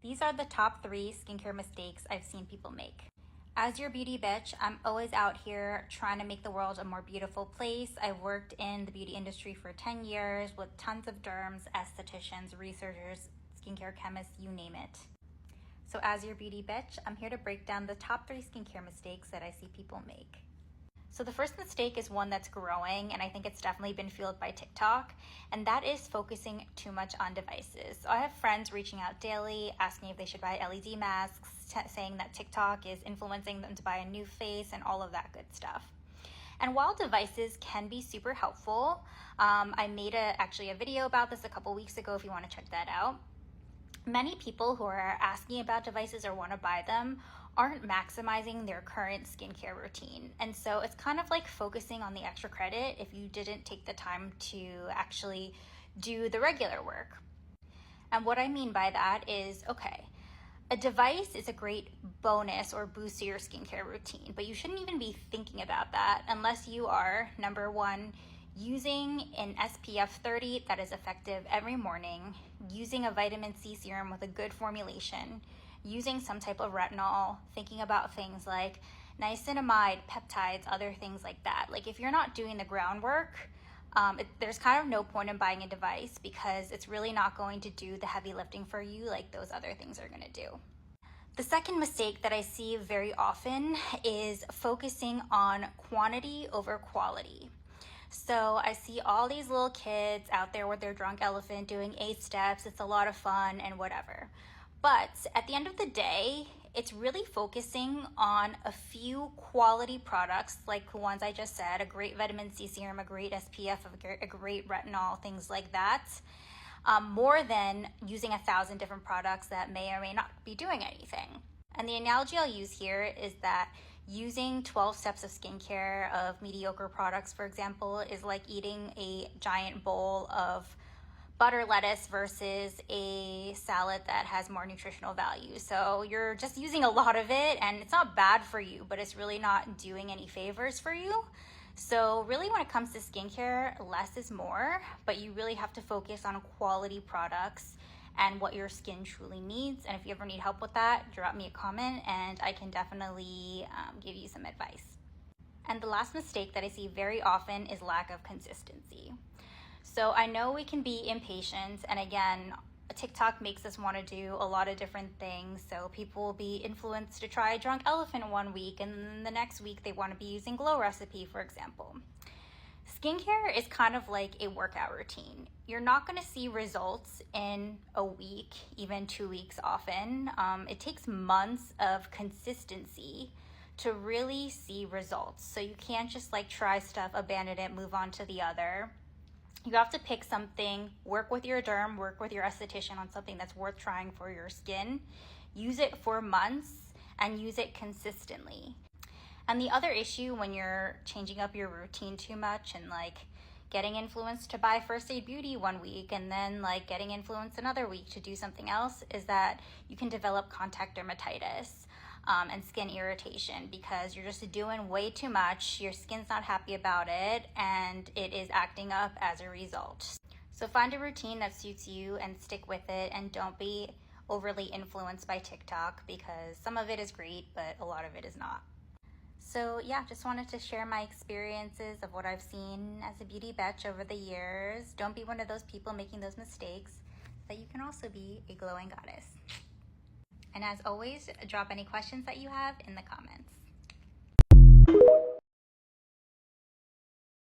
These are the top 3 skincare mistakes I've seen people make. As your beauty bitch, I'm always out here trying to make the world a more beautiful place. I've worked in the beauty industry for 10 years with tons of derms, estheticians, researchers, skincare chemists, you name it. So as your beauty bitch, I'm here to break down the top 3 skincare mistakes that I see people make. So the first mistake is one that's growing, and I think it's definitely been fueled by TikTok, and that is focusing too much on devices. So I have friends reaching out daily, asking if they should buy LED masks, saying that TikTok is influencing them to buy a new face and all of that good stuff. And while devices can be super helpful, I made actually a video about this a couple weeks ago if you want to check that out. Many people who are asking about devices or want to buy them aren't maximizing their current skincare routine. And so it's kind of like focusing on the extra credit if you didn't take the time to actually do the regular work. And what I mean by that is, okay, a device is a great bonus or boost to your skincare routine, but you shouldn't even be thinking about that unless you are, number one, using an SPF 30 that is effective every morning, using a vitamin C serum with a good formulation, using some type of retinol, thinking about things like niacinamide, peptides, other things like that. Like if you're not doing the groundwork, there's kind of no point in buying a device because it's really not going to do the heavy lifting for you like those other things are going to do. The second mistake that I see very often is focusing on quantity over quality. So I see all these little kids out there with their drunk elephant doing 8 steps. It's a lot of fun and whatever. But at the end of the day, it's really focusing on a few quality products like the ones I just said, a great vitamin C serum, a great SPF, a great retinol, things like that, more than using 1,000 different products that may or may not be doing anything. And the analogy I'll use here is that using 12 steps of skincare of mediocre products, for example, is like eating a giant bowl of butter lettuce versus a salad that has more nutritional value. So you're just using a lot of it, and it's not bad for you, but it's really not doing any favors for you. So really when it comes to skincare, less is more, but you really have to focus on quality products and what your skin truly needs. And if you ever need help with that, drop me a comment and I can definitely give you some advice. And the last mistake that I see very often is lack of consistency. So I know we can be impatient, and again, TikTok makes us want to do a lot of different things. So people will be influenced to try Drunk Elephant one week, and then the next week they want to be using Glow Recipe, for example. Skincare is kind of like a workout routine. You're not going to see results in a week, even 2 weeks often. It takes months of consistency to really see results. So you can't just like try stuff, abandon it, move on to the other. You have to pick something, work with your derm, work with your esthetician on something that's worth trying for your skin. Use it for months and use it consistently. And the other issue when you're changing up your routine too much and like getting influenced to buy First Aid Beauty one week and then like getting influenced another week to do something else is that you can develop contact dermatitis and skin irritation because you're just doing way too much, your skin's not happy about it, and it is acting up as a result. So find a routine that suits you and stick with it, and don't be overly influenced by TikTok because some of it is great, but a lot of it is not. So yeah, just wanted to share my experiences of what I've seen as a beauty bitch over the years. Don't be one of those people making those mistakes, so that you can also be a glowing goddess. And as always, drop any questions that you have in the comments.